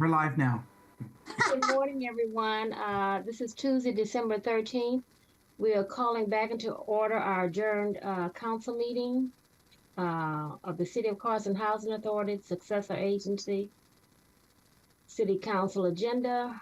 We're live now. Good morning, everyone. This is Tuesday, December 13th. We are calling back into order our adjourned council meeting of the City of Carson Housing Authority, successor agency, City Council agenda.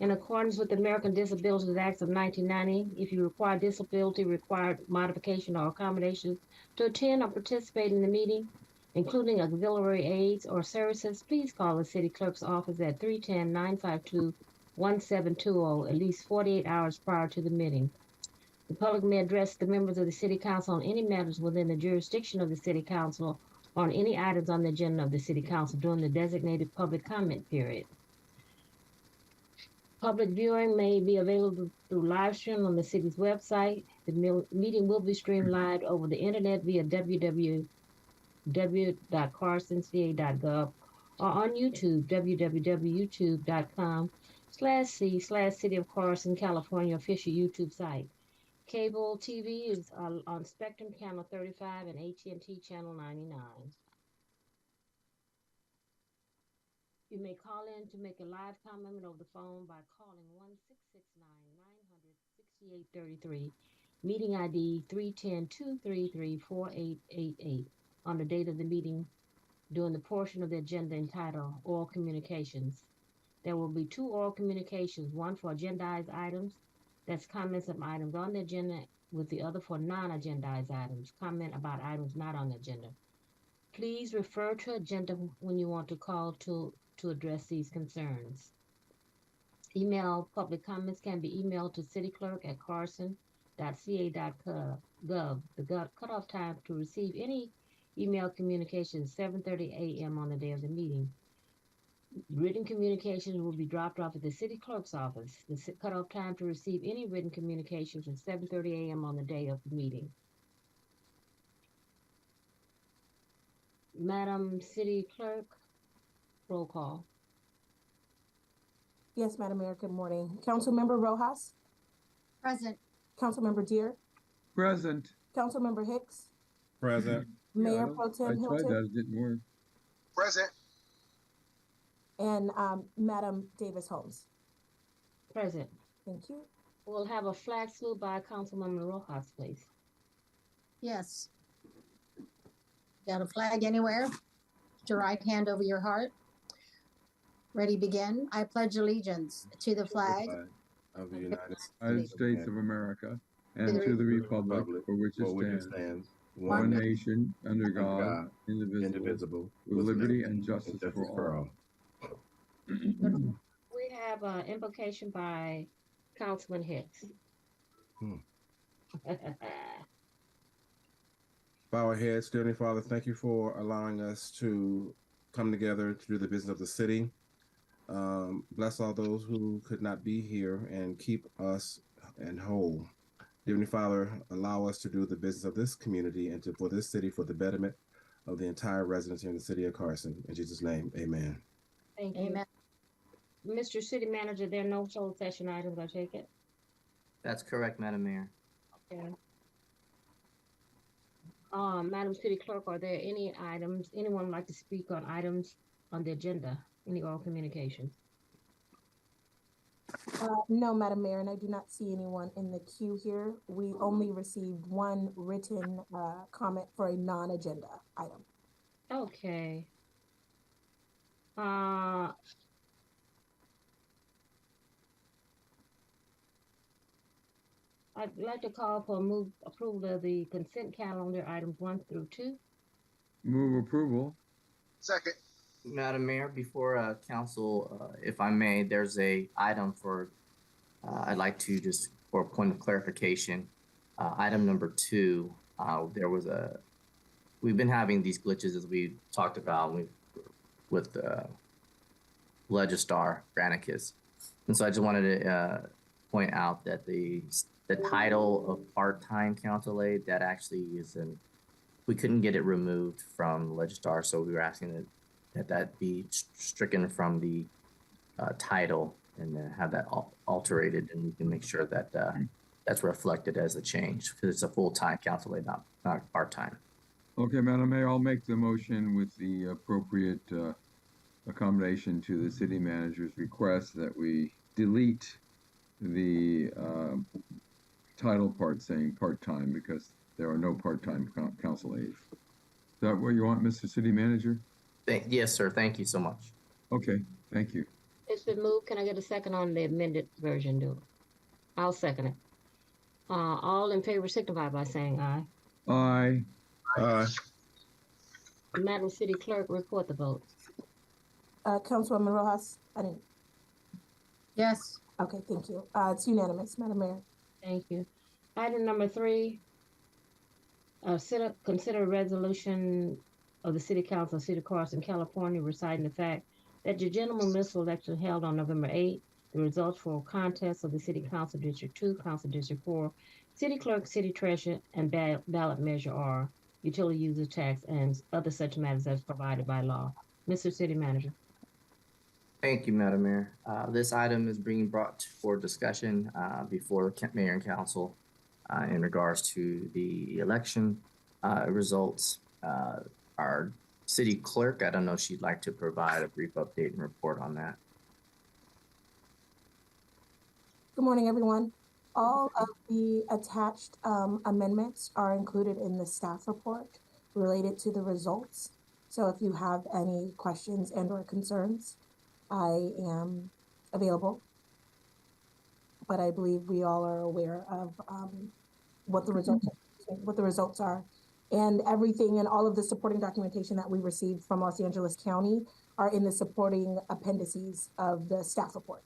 In accordance with the American Disabilities Act of 1990, if you require disability required modification or accommodation to attend or participate in the meeting, including auxiliary aids or services, please call the city clerk's office at 310-952-1720 at least 48 hours prior to the meeting. The public may address the members of the city council on any matters within the jurisdiction of the city council or on any items on the agenda of the city council during the designated public comment period. Public viewing may be available through live stream on the city's website. The meeting will be streamed live over the internet via www.carsonca.gov or on YouTube, www.youtube.com/C/City of Carson, California official YouTube site. Cable TV is on Spectrum Channel 35 and AT&T Channel 99. You may call in to make a live comment over the phone by calling 1-669-900-6833, meeting ID 310-233-4888 on the date of the meeting during the portion of the agenda entitled Oral Communications. There will be two oral communications, one for agendized items, that's comments of items on the agenda, with the other for non-agendized items, comment about items not on the agenda. Please refer to agenda when you want to call to address these concerns. Email public comments can be emailed to cityclerk@carson.ca.gov. The cutoff time to receive any email communication is 7:30 a.m. on the day of the meeting. Written communications will be dropped off at the city clerk's office. The cutoff time to receive any written communications is 7:30 a.m. on the day of the meeting. Madam City Clerk, roll call. Yes, Madam Mayor, good morning. Councilmember Rojas? Present. Councilmember Deere? Present. Councilmember Hicks? Present. Mayor Pro Tem I tried Hilton? that, it didn't work. Present. And Madam Davis Holmes? Present. Thank you. We'll have a flag salute by Councilmember Rojas, please. Yes. Got a flag anywhere? Put your right hand over your heart. Ready, begin. I pledge allegiance to the flag of the United States of America and to the republic for which it stands, one nation, under God, indivisible, with liberty and justice for all. We have an invocation by Councilman Hicks. Bow our heads, dear Heavenly Father, thank you for allowing us to come together to do the business of the city. Bless all those who could not be here and keep us and whole. Dear Heavenly Father, allow us to do the business of this community and for this city for the betterment of the entire residents here in the city of Carson. In Jesus' name, amen. Thank you. Amen. Mr. City Manager, there are no closed session items, I take it? That's correct, Madam Mayor. Okay. Madam City Clerk, are there any items, anyone would like to speak on items on the agenda? Any oral communications? No, Madam Mayor, and I do not see anyone in the queue here. We only received one written comment for a non-agenda item. Okay. I'd like to call for approval of the consent calendar items 1 through 2. Move approval. Second. Madam Mayor, before council, if I may, there's a item for, I'd like to just, for a point of clarification, item number 2, there was we've been having these glitches as we talked about with Legistar Granicus. And so I just wanted to point out that the title of part-time council aide, that actually is we couldn't get it removed from Legistar, so we were asking that be stricken from the title and have that alterated, and we can make sure that that's reflected as a change, because it's a full-time council aide, not part-time. Okay, Madam Mayor, I'll make the motion with the appropriate accommodation to the city manager's request that we delete the title part saying part-time because there are no part-time council aides. Is that what you want, Mr. City Manager? Yes, sir. Thank you so much. Okay, thank you. It's been moved. Can I get a second on the amended version, do it? I'll second it. All in favor signify by saying aye. Aye. Aye. Madam City Clerk, report the vote. Councilwoman Rojas, I didn't, Yes. okay, thank you. It's unanimous, Madam Mayor. Thank you. Item number 3, consider a resolution of the City Council of City of Carson, California, reciting the fact that the general municipal election held on November 8th, the results for contests of the City Council District 2, Council District 4, City Clerk, City Treasurer, and ballot measure are utility user tax and other such matters as provided by law. Mr. City Manager. Thank you, Madam Mayor. This item is being brought for discussion before the Mayor and Council in regards to the election results. Our City Clerk, I don't know if she'd like to provide a brief update and report on that. Good morning, everyone. All of the attached amendments are included in the staff report related to the results. So if you have any questions and or concerns, I am available. But I believe we all are aware of what the results are. And everything and all of the supporting documentation that we received from Los Angeles County are in the supporting appendices of the staff report.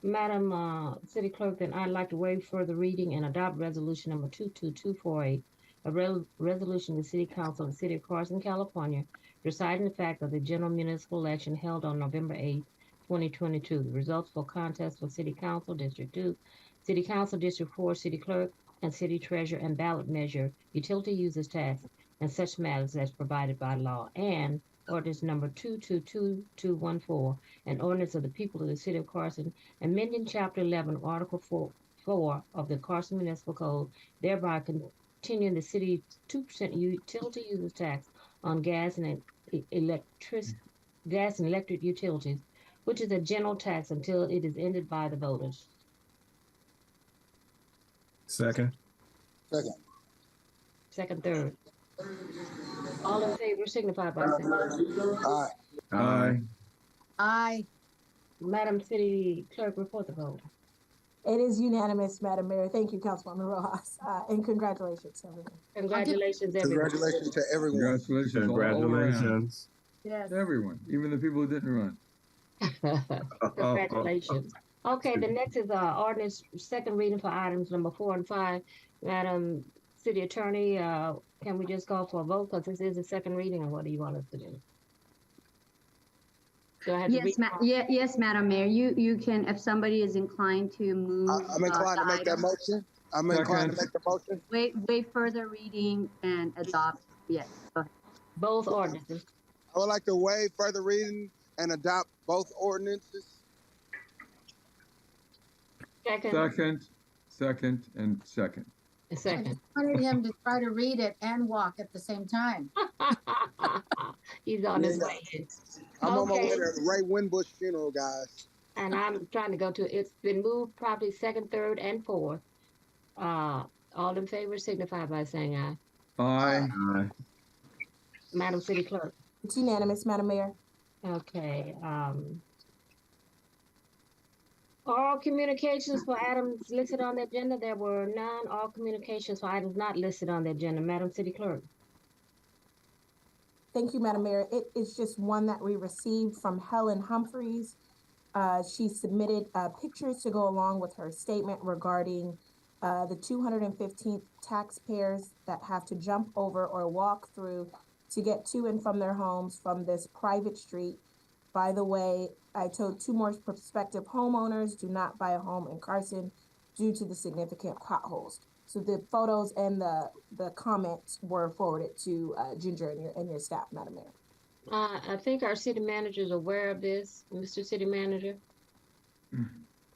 Madam City Clerk, then I'd like to waive further reading and adopt resolution number 22248, a resolution of the City Council of the City of Carson, California, reciting the fact of the general municipal election held on November 8th, 2022. The results for contests for City Council District 2, City Council District 4, City Clerk, and City Treasurer and ballot measure, utility users tax, and such matters as provided by law, and ordinance number 222214, an ordinance of the people of the City of Carson, amending Chapter 11, Article 4 of the Carson Municipal Code, thereby continuing the city's 2% utility users tax on gas and electric utilities, which is a general tax until it is ended by the voters. Second. Second. Second, third. All in favor signify by saying Aye. Aye. Aye. Madam City Clerk, report the vote. It is unanimous, Madam Mayor. Thank you, Councilwoman Rojas, and congratulations, everyone. Congratulations, everyone. Congratulations to everyone. Congratulations. All around. Congratulations. Yes. Everyone, even the people who didn't run. Congratulations. Okay, the next is ordinance second reading for items number 4 and 5. Madam City Attorney, can we just call for a vote because this is a second reading, or what do you want us to do? Do I have to read? Yes, Madam Mayor. You can, if somebody is inclined to move. I'm inclined to make that motion. I'm inclined to make the motion. Wait further reading and adopt. Yes. Go ahead. Both ordinances. I would like to waive further reading and adopt both ordinances. Second. Second, and second. A second. I wanted him to try to read it and walk at the same time. He's on his way. I'm on my way Okay. to Ray Winbush funeral, guys. And I'm trying to go to, it's been moved probably second, third, and fourth. All in favor signify by saying aye. Aye. Aye. Madam City Clerk. It's unanimous, Madam Mayor. Okay. All communications for items listed on the agenda, there were none. All communications for items not listed on the agenda. Madam City Clerk. Thank you, Madam Mayor. It is just one that we received from Helen Humphreys. She submitted pictures to go along with her statement regarding the 215th taxpayers that have to jump over or walk through to get to and from their homes from this private street. By the way, I told 2 more prospective homeowners, do not buy a home in Carson due to the significant potholes. So the photos and the comments were forwarded to Ginger and your staff, Madam Mayor. I think our city manager is aware of this, Mr. City Manager.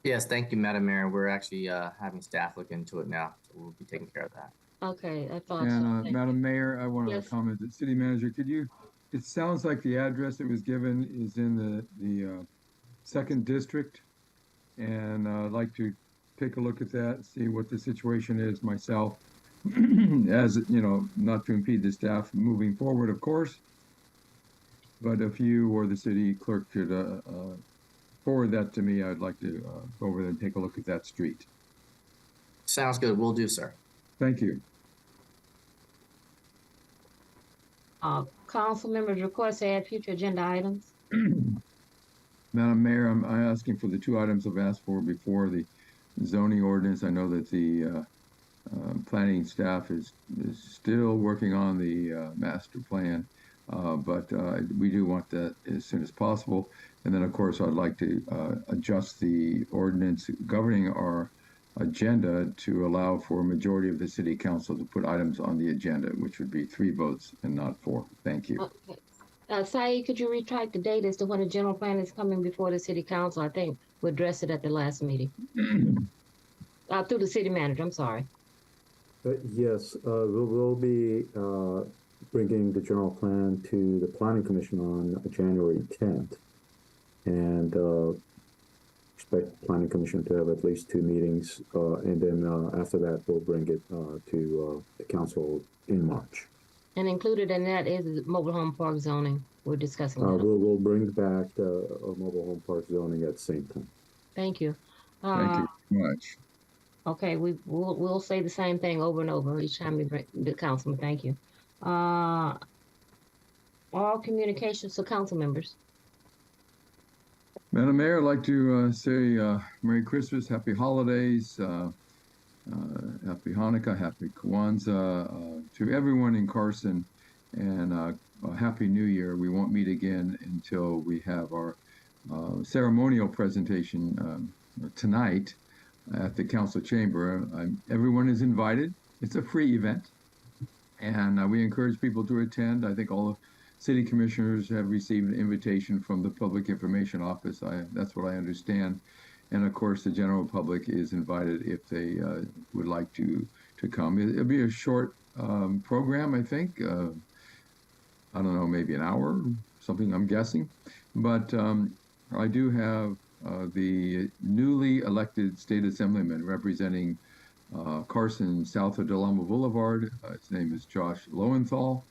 Yes, thank you, Madam Mayor. We're actually having staff look into it now, so we'll be taking care of that. Okay, I thought And so. Madam Mayor, I want to Yes. comment that City Manager, it sounds like the address that was given is in the second district. And I'd like to take a look at that, see what the situation is myself. As, you know, not to impede the staff moving forward, of course. But if you or the city clerk could forward that to me, I'd like to go over there and take a look at that street. Sounds good. We'll do, sir. Thank you. Council members request to add future agenda items. Madam Mayor, I'm asking for the 2 items I've asked for before, the zoning ordinance. I know that the planning staff is still working on the master plan, but we do want that as soon as possible. And then, of course, I'd like to adjust the ordinance governing our agenda to allow for a majority of the city council to put items on the agenda, which would be 3 votes and not 4. Thank you. Okay. Saeed, could you retract the date as to when the general plan is coming before the city council? I think we addressed it at the last meeting. Through the city manager, I'm sorry. Yes, we'll be bringing the general plan to the Planning Commission on January 10th. And expect the Planning Commission to have at least 2 meetings. And then after that, we'll bring it to the council in March. And included in that is the mobile home park zoning. We're discussing that. We'll bring back the mobile home park zoning at the same time. Thank you. Thank you very much. Okay, we'll say the same thing over and over each time we bring the councilman. Thank you. All communications to council members. Madam Mayor, I'd like to say Merry Christmas, Happy Holidays, Happy Hanukkah, Happy Kwanzaa to everyone in Carson, and a Happy New Year. We won't meet again until we have our ceremonial presentation tonight at the council chamber. Everyone is invited. It's a free event, and we encourage people to attend. I think all the city commissioners have received an invitation from the Public Information Office. That's what I understand. And of course, the general public is invited if they would like to come. It'll be a short program, I think. I don't know, maybe an hour, something, I'm guessing. But I do have the newly elected state assemblyman representing Carson south of Delama Boulevard. His name is Josh Lowenthal.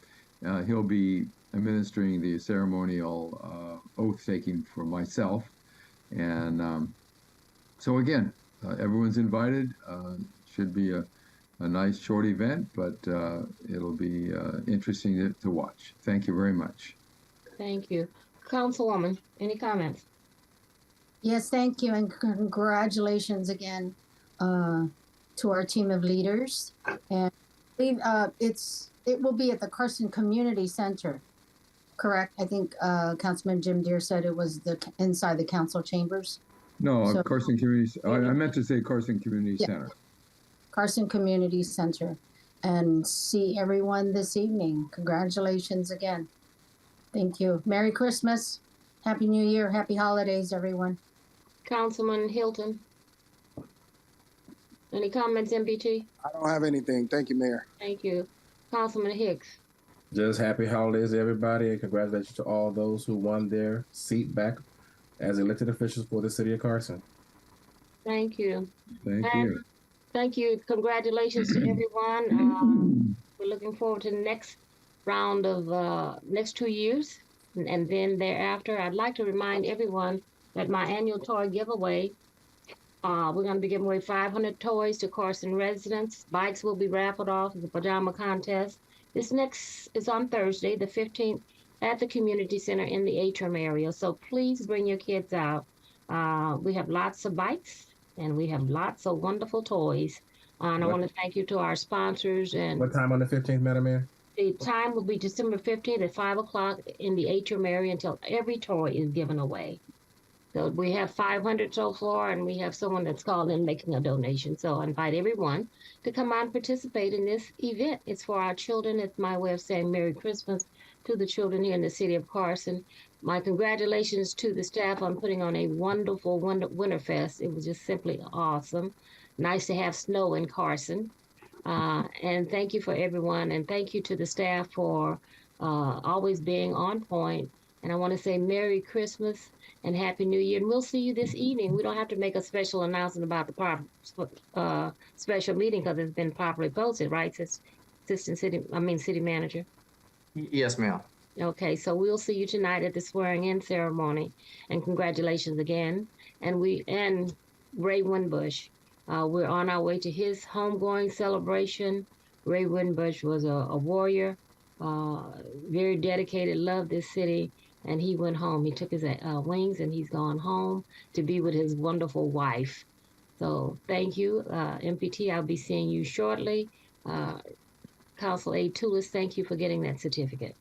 He'll be administering the ceremonial oath taking for myself. And so again, everyone's invited. Should be a nice short event, but it'll be interesting to watch. Thank you very much. Thank you. Councilwoman, any comments? Yes, thank you, and congratulations again to our team of leaders. And I believe it will be at the Carson Community Center, correct? I think Councilman Jim Deere said it was inside the council chambers. No, So- Carson Community. I meant to say Carson Community Yeah. Center. Carson Community Center, and see everyone this evening. Congratulations again. Thank you. Merry Christmas. Happy New Year. Happy holidays, everyone. Councilman Hilton. Any comments, MPT? I don't have anything. Thank you, Mayor. Thank you. Councilman Hicks. Just happy holidays, everybody, and congratulations to all those who won their seat back as elected officials for the city of Carson. Thank you. Thank And you. Thank you. Congratulations to everyone. We're looking forward to the next round of next 2 years. And then thereafter, I'd like to remind everyone that my annual toy giveaway, we're going to be giving away 500 toys to Carson residents. Bikes will be raffled off as a pajama contest. This next is on Thursday, the 15th, at the community center in the atrium area. So please bring your kids out. We have lots of bikes and we have lots of wonderful toys. And I want to thank you to our sponsors. And What time on the 15th, Madam Mayor? the time will be December 15th at 5 o'clock in the atrium area until every toy is given away. So we have 500 so far, and we have someone that's called in making a donation. So I invite everyone to come out and participate in this event. It's for our children. It's my way of saying Merry Christmas to the children here in the city of Carson. My congratulations to the staff on putting on a wonderful Winterfest. It was just simply awesome. Nice to have snow in Carson. And thank you for everyone. And thank you to the staff for always being on point. And I want to say Merry Christmas and Happy New Year. And we'll see you this evening. We don't have to make a special announcement about the special meeting because it's been properly posted, right, City Manager? Yes, ma'am. Okay, so we'll see you tonight at the swearing-in ceremony, and congratulations again. And Ray Winbush, we're on our way to his homegoing celebration. Ray Winbush was a warrior, very dedicated, loved this city, and he went home. He took his wings and he's gone home to be with his wonderful wife. So thank you, MPT. I'll be seeing you shortly. Council Aide Tulis, thank you for getting that certificate.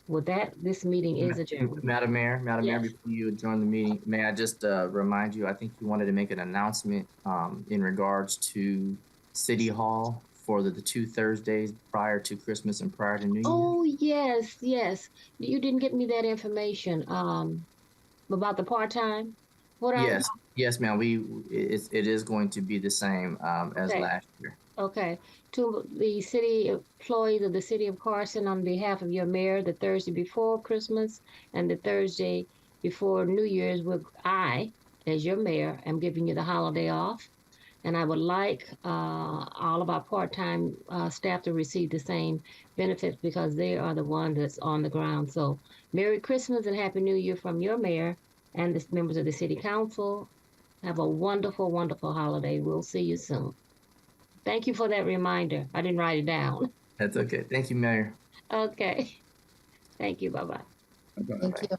With that, this meeting is adjourned. Madam Mayor, Yes. before you adjourn the meeting, may I just remind you, I think you wanted to make an announcement in regards to City Hall for the 2 Thursdays prior to Christmas and prior to New Year? Oh, yes, yes. You didn't get me that information about the part-time? What are Yes, yes, ma'am. It is going to be the same as Okay. last year. Okay, to the city employees of the city of Carson, on behalf of your mayor, the Thursday before Christmas and the Thursday before New Year's, I, as your mayor, am giving you the holiday off. And I would like all of our part-time staff to receive the same benefits because they are the ones that's on the ground. So Merry Christmas and Happy New Year from your mayor and the members of the city council. Have a wonderful, wonderful holiday. We'll see you soon. Thank you for that reminder. I didn't write it down. That's okay. Thank you, Mayor. Okay. Thank you. Bye-bye. Thank you.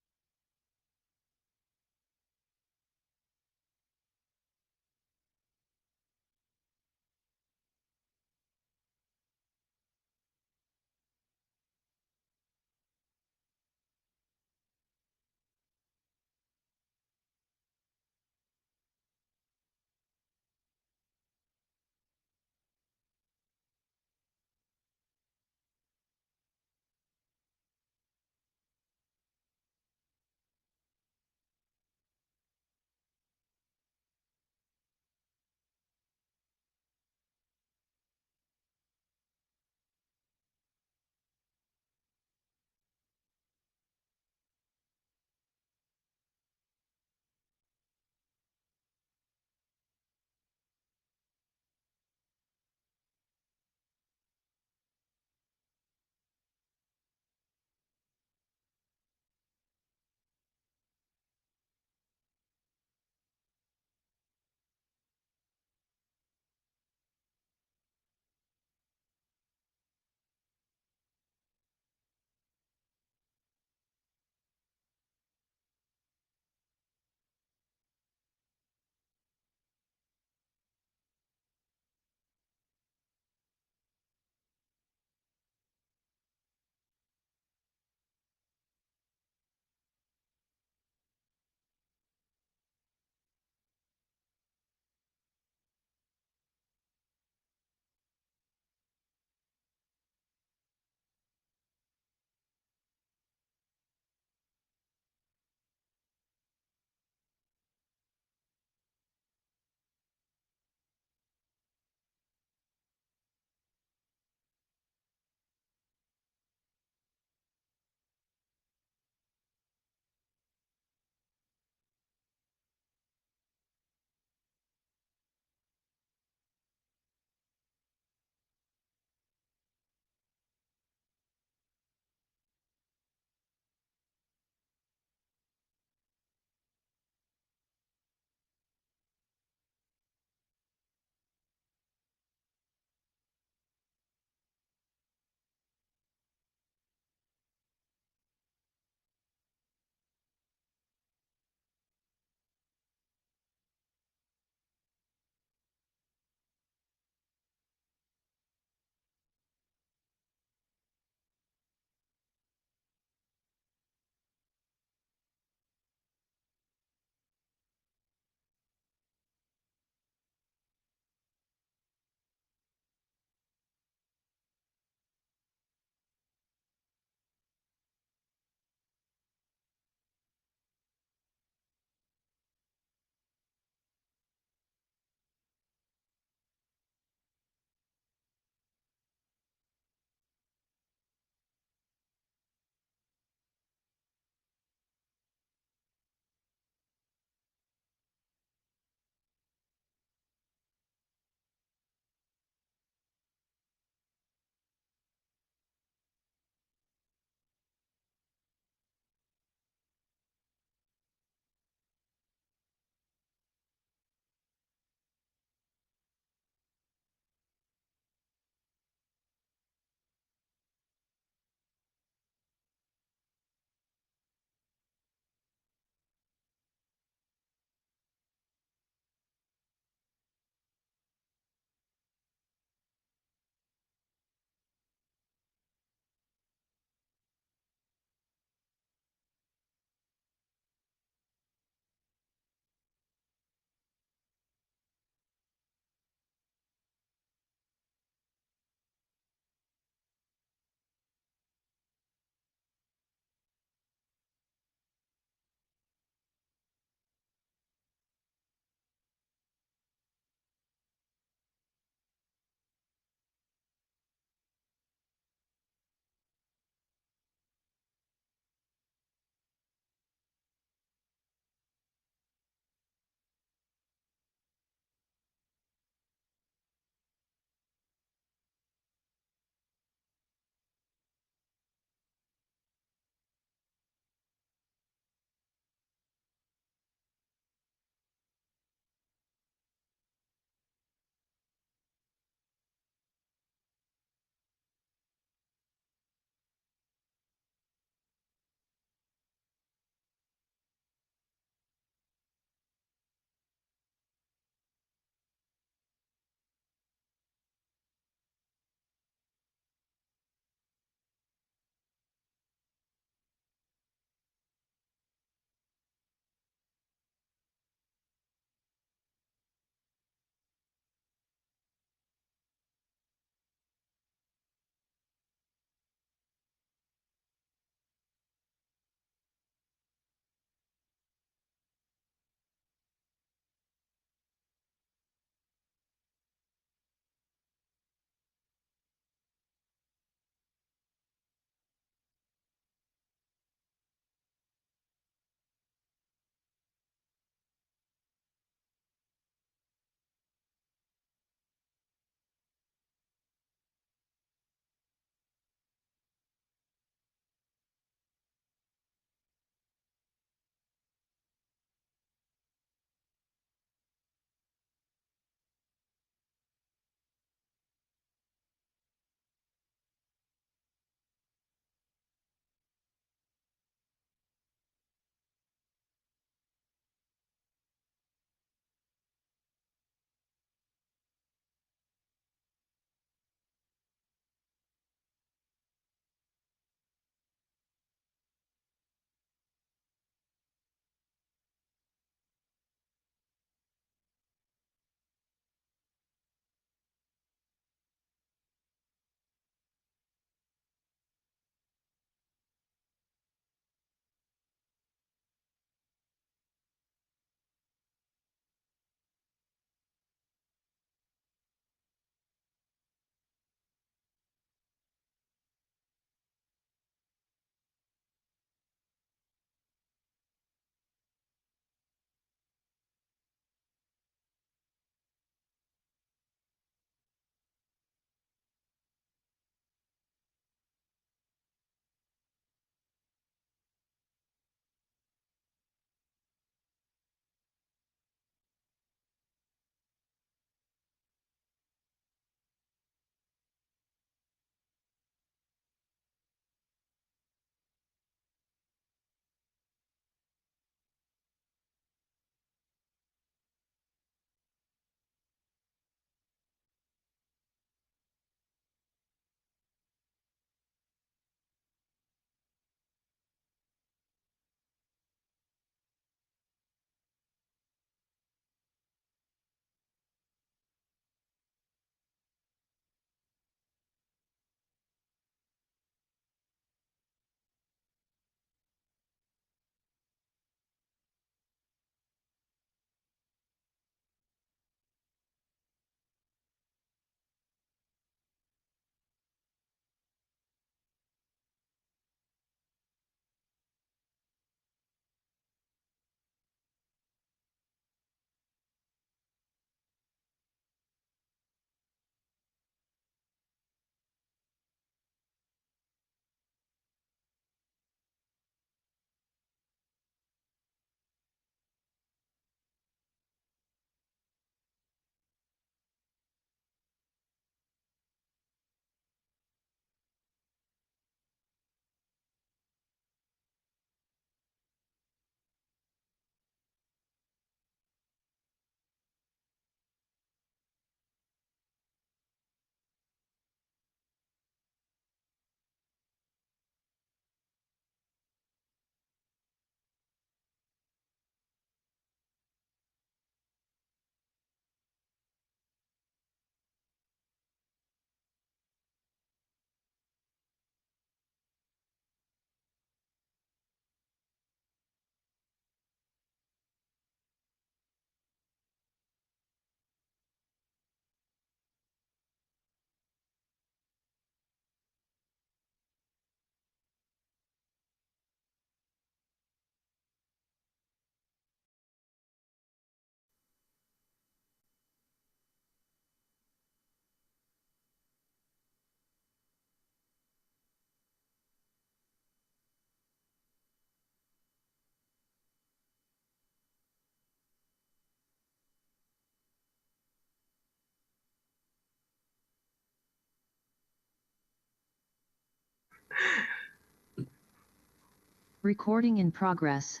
Recording in progress.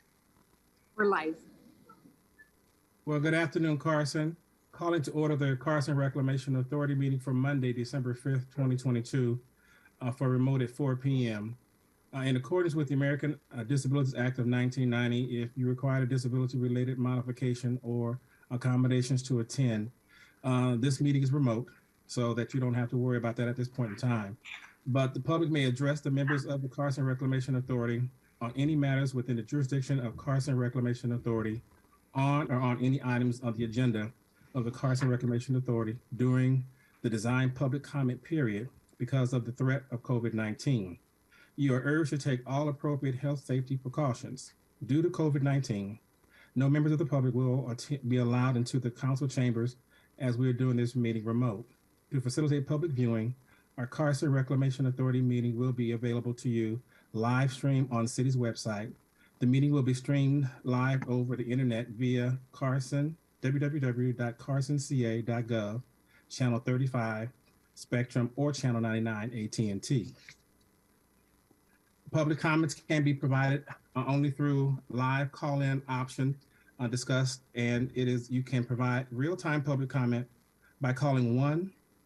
We're live. Well, good afternoon, Carson. Calling to order the Carson Reclamation Authority meeting for Monday, December 5th, 2022, for remote at 4 p.m. In accordance with the American Disabilities Act of 1990, if you require a disability-related modification or accommodations to attend, this meeting is remote, so that you don't have to worry about that at this point in time. But the public may address the members of the Carson Reclamation Authority on any matters within the jurisdiction of Carson Reclamation Authority on or on any items on the agenda of the Carson Reclamation Authority during the design public comment period because of the threat of COVID-19. You are urged to take all appropriate health safety precautions. Due to COVID-19, no members of the public will be allowed into the council chambers as we are doing this meeting remote. To facilitate public viewing, our Carson Reclamation Authority meeting will be available to you live stream on the city's website. The meeting will be streamed live over the internet via www.carsonca.gov, channel 35, Spectrum, or channel 99 AT&T. Public comments can be provided only through live call-in option discussed, and you can provide real-time public comment by calling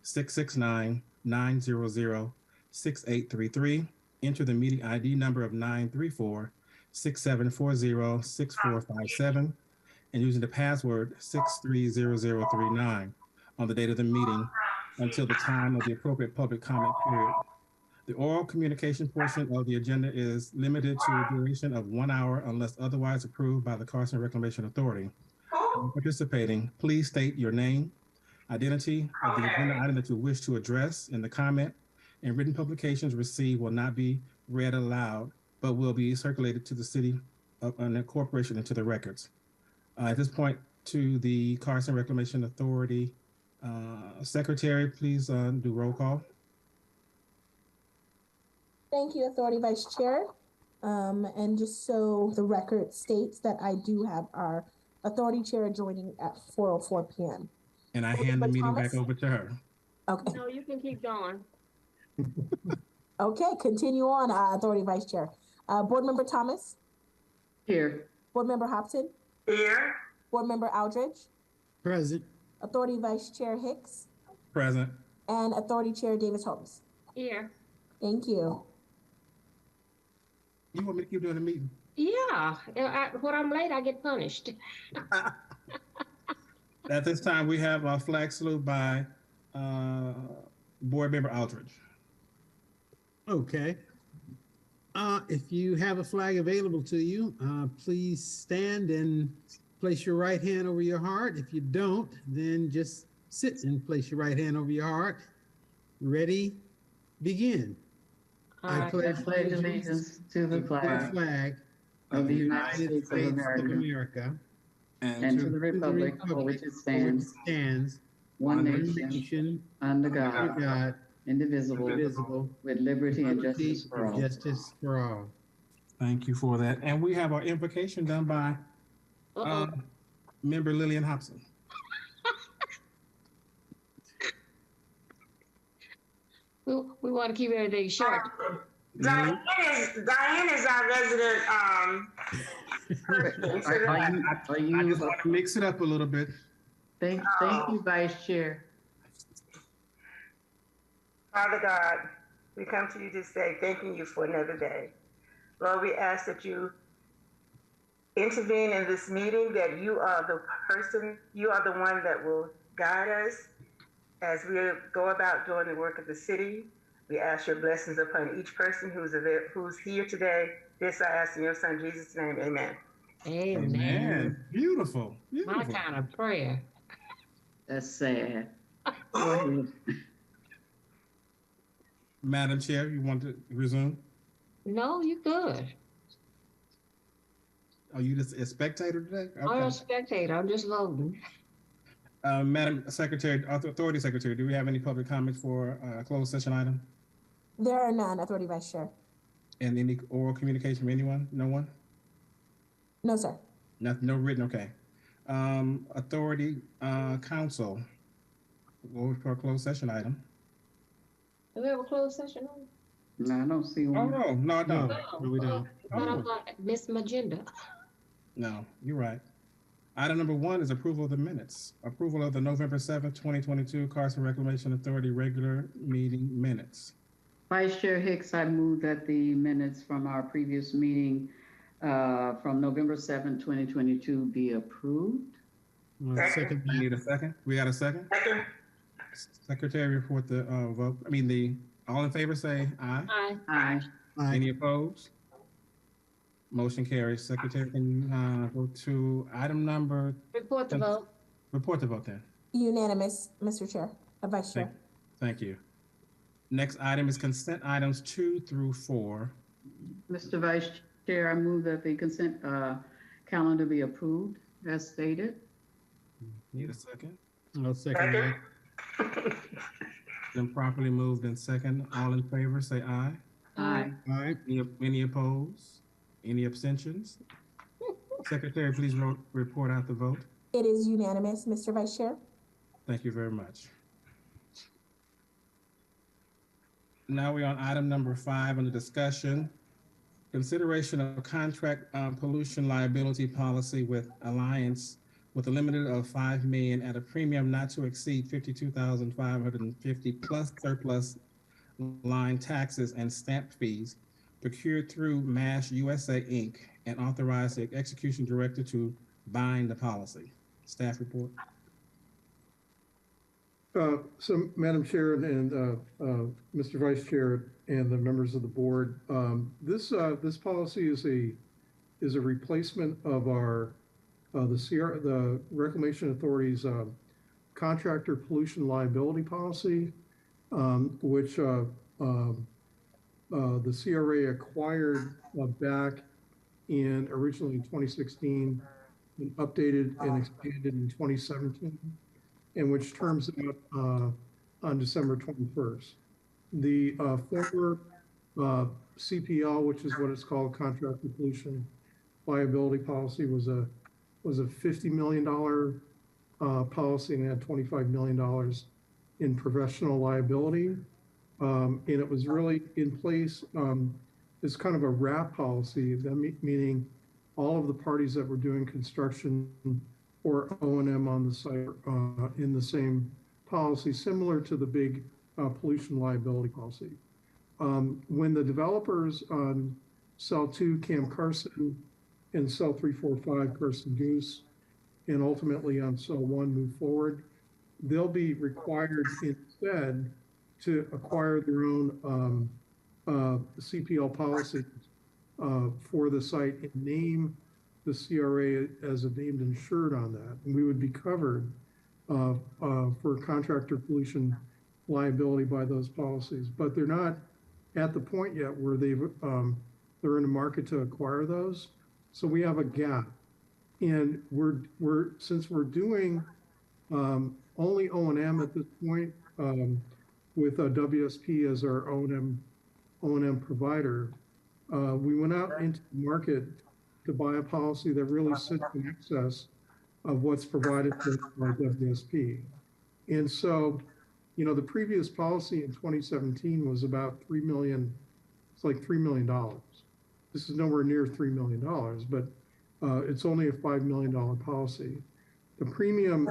1-669-900-6833. Enter the meeting ID number of 934-6740-6457 and using the password 630039 on the date of the meeting until the time of the appropriate public comment period. The oral communication portion of the agenda is limited to a duration of 1 hour unless otherwise approved by the Carson Reclamation Authority. When participating, please state your name, identity of the agenda item that you wish to address in the comment, and written publications received will not be read aloud, but will be circulated to the city and the corporation into the records. At this point, to the Carson Reclamation Authority Secretary, please do roll call. Thank you, Authority Vice Chair. And just so the record states that I do have our Authority Chair joining at 4:04 p.m. And I hand the meeting back over to her. Okay. No, you can keep going. Okay, continue on, Authority Vice Chair. Board Member Thomas? Here. Board Member Hopson? Here. Board Member Aldridge? Present. Authority Vice Chair Hicks? Present. And Authority Chair Davis Holmes? Here. Thank you. You want me to keep doing the meeting? Yeah, when I'm late, I get punished. At this time, we have a flag salute by Board Member Aldridge. Okay. If you have a flag available to you, please stand and place your right hand over your heart. If you don't, then just sit and place your right hand over your heart. Ready? Begin. I pledge allegiance to the flag of the United States of America and to the republic for which it stands, one nation, under God, indivisible, with liberty and justice for all. Thank you for that. And we have our invocation done by Member Lillian Hobson. We want to keep everything short. Diane is our resident. I just want to mix it up a little bit. Thank you, Vice Chair. Father God, we come to you this day thanking you for another day. Lord, we ask that you intervene in this meeting, that you are the person, you are the one that will guide us as we go about doing the work of the city. We ask your blessings upon each person who's here today. This I ask in your son Jesus' name, amen. Amen. Beautiful. My kind of prayer. That's sad. Madam Chair, you want to resume? No, you good. Are you just a spectator today? Okay. I'm a spectator. I'm just voting. Madam Secretary, Authority Secretary, do we have any public comments for a closed session item? There are none, Authority Vice Chair. And any oral communication from anyone? No one? No, sir. No written, okay. Authority Council, go for a closed session item. Do we have a closed session on? No, I don't see Oh, one. no, I don't. No, we don't. Thought I Oh, thought Miss Magenda. no, you're right. Item number 1 is approval of the minutes. Approval of the November 7th, 2022 Carson Reclamation Authority regular meeting minutes. Vice Chair Hicks, I move that the minutes from our previous meeting from November 7th, 2022 be approved. Second I that. need a second. We got a second? Second. Secretary, report the vote. All in favor say aye. Aye. Aye. Aye. Any opposed? Motion carries. Secretary, can you go to item number? Report the vote. Report the vote then. Unanimous, Mr. Chair, Vice Chair. Thank you. Next item is consent items 2 through 4. Mr. Vice Chair, I move that the consent calendar be approved as stated. Need a second? I'll second that. Then properly moved in second. All in favor say aye. Aye. Aye. Any opposed? Any abstentions? Secretary, please report out the vote. It is unanimous, Mr. Vice Chair. Thank you very much. Now we're on item number 5 under discussion. Consideration of contract pollution liability policy with Alliance with a limit of $5 million at a premium not to exceed $52,550 plus surplus line taxes and stamp fees procured through MASH USA Inc. and authorize the execution director to bind the policy. Staff report. So, Madam Chair and Mr. Vice Chair and the members of the board, this policy is a replacement of our the Reclamation Authority's contractor pollution liability policy, which the CRA acquired back originally in 2016 and updated and expanded in 2017. And which terms out on December 21st. The former CPL, which is what it's called, contractor pollution liability policy, was a $50 million policy and had $25 million in professional liability. And it was really in place as kind of a wrap policy, meaning all of the parties that were doing construction or O&M on the site in the same policy, similar to the big pollution liability policy. When the developers on Cell 2, Camp Carson, and Cell 345, Carson Goose, and ultimately on Cell 1 move forward, they'll be required instead to acquire their own CPL policies for the site and name the CRA as a named insured on that. And we would be covered for contractor pollution liability by those policies. But they're not at the point yet where they're in the market to acquire those. So we have a gap. And since we're doing only O&M at this point with WSP as our O&M provider, we went out into the market to buy a policy that really sits in excess of what's provided by WSP. And so, the previous policy in 2017 was about $3 million. It's like $3 million. This is nowhere near $3 million, but it's only a $5 million policy. The premium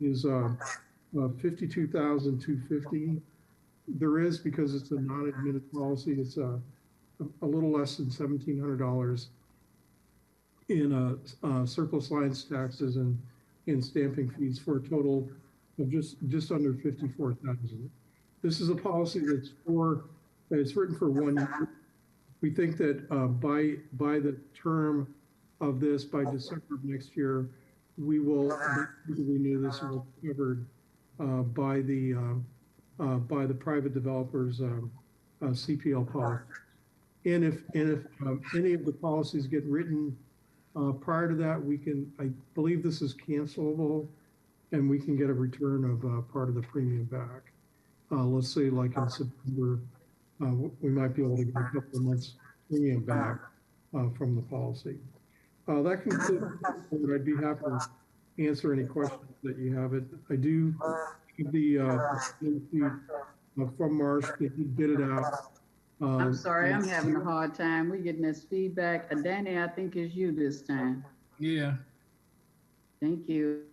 is $52,250. There is, because it's a non-admitted policy, it's a little less than $1,700 in surplus lines taxes and in stamping fees for a total of just under $54,000. This is a policy that's written for 1 year. We think that by the term of this, by December of next year, we will renew this and will be covered by the private developers CPL policy. And if any of the policies get written prior to that, I believe this is cancelable, and we can get a return of part of the premium back. Let's say like in September, we might be able to get a couple of months premium back from the policy. That concludes. I'd be happy to answer any questions that you have. I do have the from Marsh. They did bid it out. I'm sorry, I'm having a hard time. We're getting this feedback. Danny, I think it's you this time. Yeah. Thank you.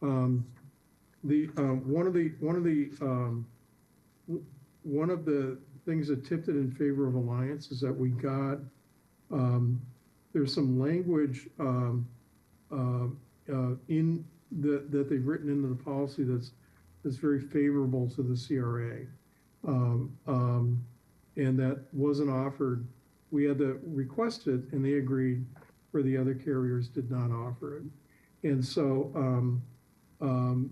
One of the things that tipped it in favor of Alliance is that we got, there's some language in that they've written into the policy that's very favorable to the CRA. And that wasn't offered. We had to request it and they agreed, where the other carriers did not offer it. And so, and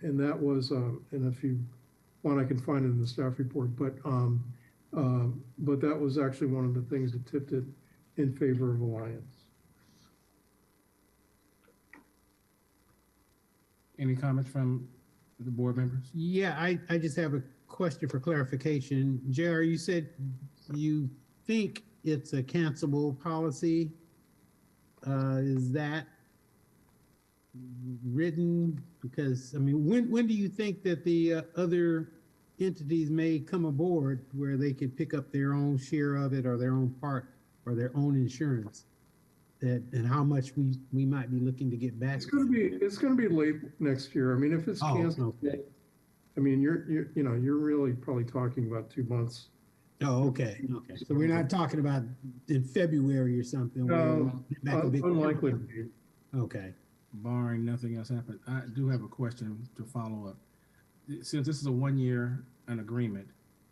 that was, and if you want, I can find it in the staff report, but that was actually one of the things that tipped it in favor of Alliance. Any comments from the board members? Yeah, I just have a question for clarification. JR, you said you think it's a cancelable policy. Is that written? Because, I mean, when do you think that the other entities may come aboard where they could pick up their own share of it or their own part or their own insurance? And how much we might be looking to get back? It's gonna be late next year. I mean, if it's canceled, okay. I mean, you're really probably talking about 2 months. Oh, okay. Okay. So we're not talking about in February or something. Unlikely. Okay. Barring nothing else happen, I do have a question to follow up. Since this is a 1 year an agreement,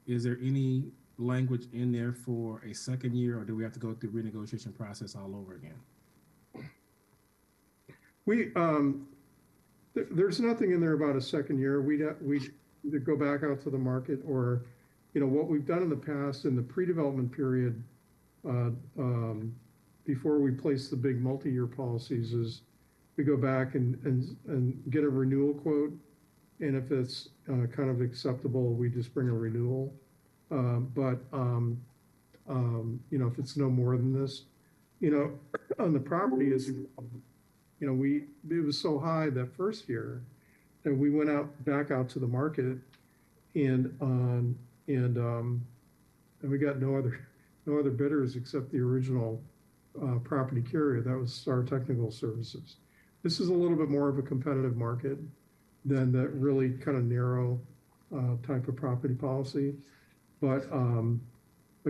is there any language in there for a second year, or do we have to go through renegotiation process all over again? There's nothing in there about a second year. We'd either go back out to the market or, what we've done in the past in the pre-development period, before we place the big multi-year policies, is we go back and get a renewal quote. And if it's kind of acceptable, we just bring a renewal. But if it's no more than this, on the property is, it was so high that first year that we went back out to the market and we got no other bidders except the original property carrier. That was Star Technical Services. This is a little bit more of a competitive market than that really kind of narrow type of property policy. But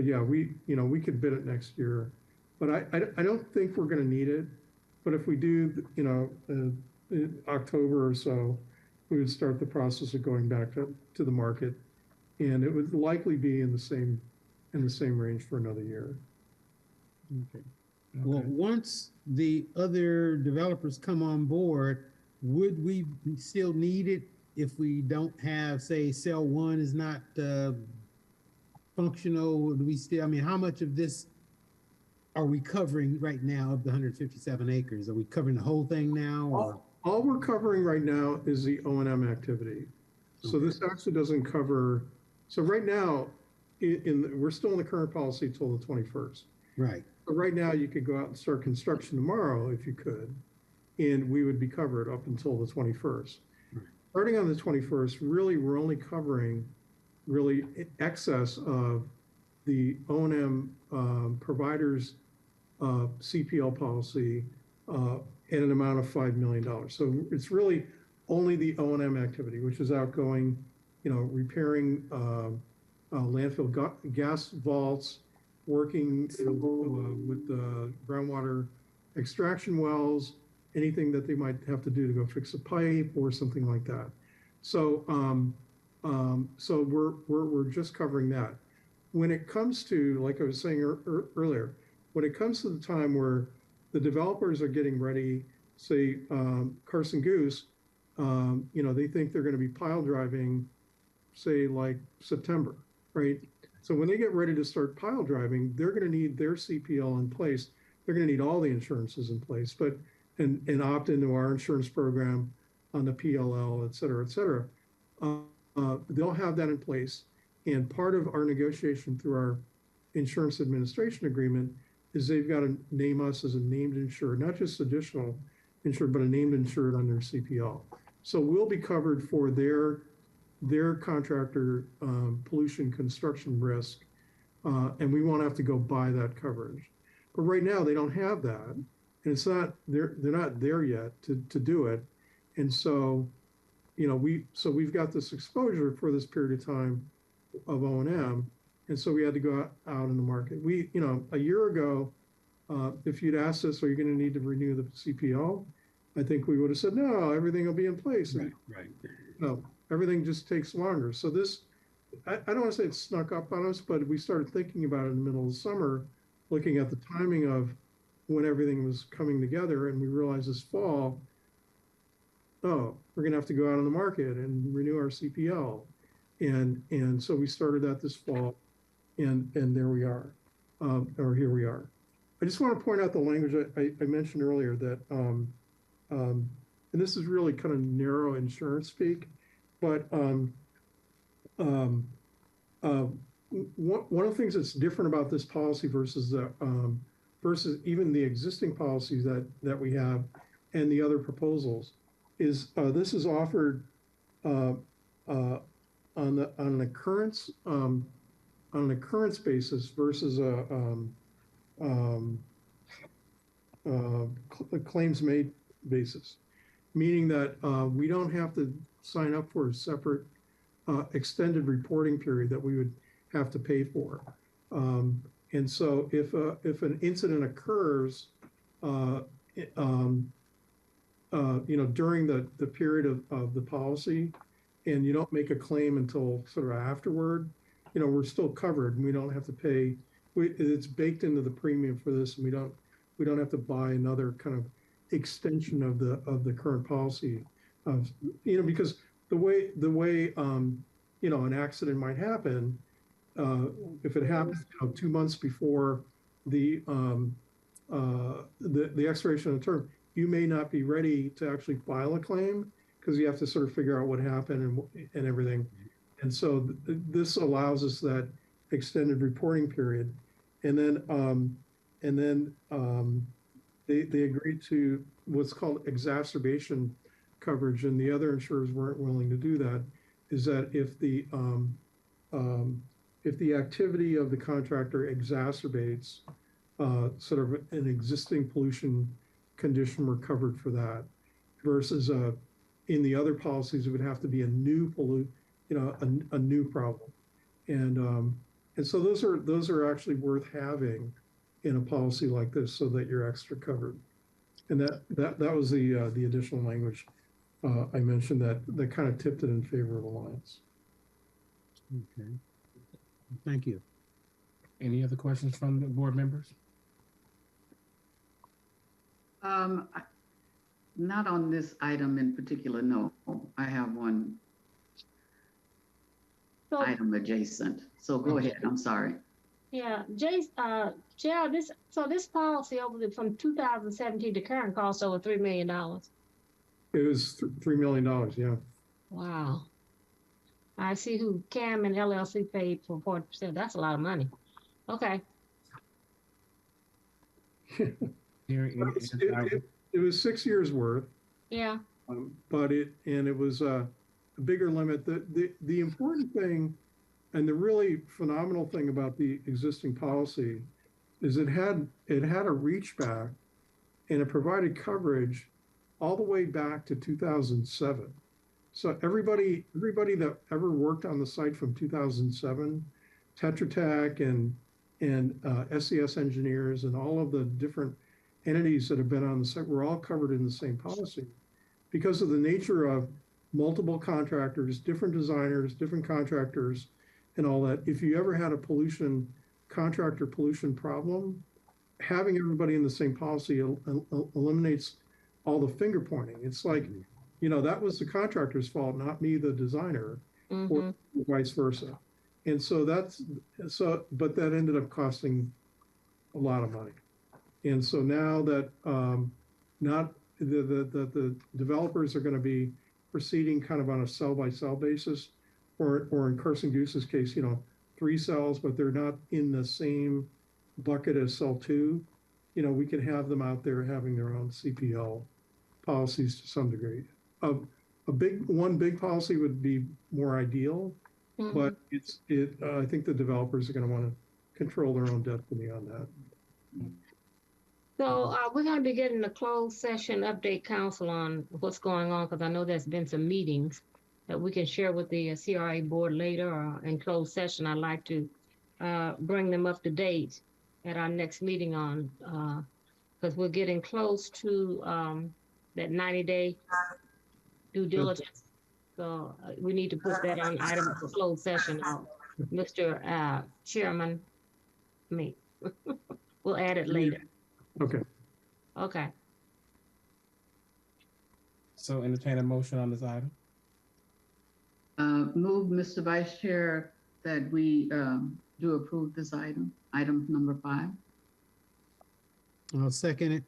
yeah, we could bid it next year, but I don't think we're going to need it. But if we do, in October or so, we would start the process of going back to the market, and it would likely be in the same range for another year. Okay. Well, once the other developers come on board, would we still need it if we don't have, say, cell one is not functional? Do we still, I mean, how much of this are we covering right now of the 157 acres? Are we covering the whole thing now? Or? All we're covering right now is the O&M activity. So this actually doesn't cover, so right now, we're still in the current policy till the 21st. Right. But right now you could go out and start construction tomorrow if you could, and we would be covered up until the 21st. Right. Starting on the 21st, really, we're only covering really excess of the O&M providers CPL policy at an amount of $5 million. So it's really only the O&M activity, which is outgoing, repairing landfill gas vaults, working with the groundwater extraction wells, anything that they might have to do to go fix a pipe or something like that. So so we're just covering that. When it comes to, like I was saying earlier, when it comes to the time where the developers are getting ready, say Carson Goose, they think they're going to be pile driving, say like September, right? So when they get ready to start pile driving, they're going to need their CPL in place. They're going to need all the insurances in place, but and opt into our insurance program on the PLL, et cetera, et cetera. They'll have that in place. And part of our negotiation through our insurance administration agreement is they've got to name us as a named insured, not just additional insured, but a named insured on their CPL. So we'll be covered for their their contractor pollution construction risk, and we won't have to go buy that coverage. But right now they don't have that, and it's not they're not there yet to do it, and so we've got this exposure for this period of time of O&M, and so we had to go out in the market. We a year ago, if you'd asked us, are you going to need to renew the CPL? I think we would have said no, everything will be in place. Right, right. No, everything just takes longer. So this, I don't want to say it snuck up on us, but we started thinking about it in the middle of the summer, looking at the timing of when everything was coming together, and we realized this fall, oh, we're going to have to go out on the market and renew our CPL. And so we started that this fall, and there we are, or here we are. I just want to point out the language I mentioned earlier that, and this is really kind of narrow insurance speak, but one of the things that's different about this policy versus versus even the existing policies that we have and the other proposals is this is offered on an occurrence basis versus a claims made basis, meaning that we don't have to sign up for a separate extended reporting period that we would have to pay for. And so if an incident occurs, during the period of the policy, and you don't make a claim until sort of afterward, we're still covered, and we don't have to pay. It's baked into the premium for this, and we don't have to buy another kind of extension of the current policy. Because the way an accident might happen, if it happens 2 months before the expiration of the term, you may not be ready to actually file a claim because you have to sort of figure out what happened and everything. And so this allows us that extended reporting period. And then they agreed to what's called exacerbation coverage, and the other insurers weren't willing to do that. Is that if the activity of the contractor exacerbates sort of an existing pollution condition, we're covered for that. Versus in the other policies, it would have to be a new a new problem, and so those are actually worth having in a policy like this, so that you're extra covered. And that was the additional language I mentioned that kind of tipped it in favor of Alliance. Okay. Thank you. Any other questions from the board members? Not on this item in particular, no. I have one item adjacent. So go ahead, I'm sorry. Yeah, Gerald, this policy from 2017 to current cost over $3 million. It was $3 million, yeah. Wow. I see who Cam and LLC paid for 40%. That's a lot of money. Okay. It was 6 years worth. Yeah. But it was a bigger limit. The important thing and the really phenomenal thing about the existing policy is it had a reach back, and it provided coverage all the way back to 2007. So everybody that ever worked on the site from 2007, Tetra Tech and SES engineers and all of the different entities that have been on the site were all covered in the same policy because of the nature of multiple contractors, different designers, different contractors, and all that. If you ever had a contractor pollution problem, having everybody in the same policy eliminates all the finger pointing. It's like, that was the contractor's fault, not me, the designer, or vice versa. And so but that ended up costing a lot of money. And so now that the developers are going to be proceeding kind of on a cell by cell basis, or in Carson Goose's case, 3 cells, but they're not in the same bucket as cell 2. We can have them out there having their own CPL policies to some degree. one big policy would be more ideal, but I think the developers are going to want to control their own destiny on that. So we're going to be getting a closed session update, council, on what's going on, because I know there's been some meetings that we can share with the CRA board later or in closed session. I'd like to bring them up to date at our next meeting on, because we're getting close to that 90-day due diligence. So we need to put that on item for closed session. Mr. Chairman, me. We'll add it later. Okay. Okay. So entertain a motion on this item. Move, Mr. Vice Chair, that we do approve this item number 5. I'll second it.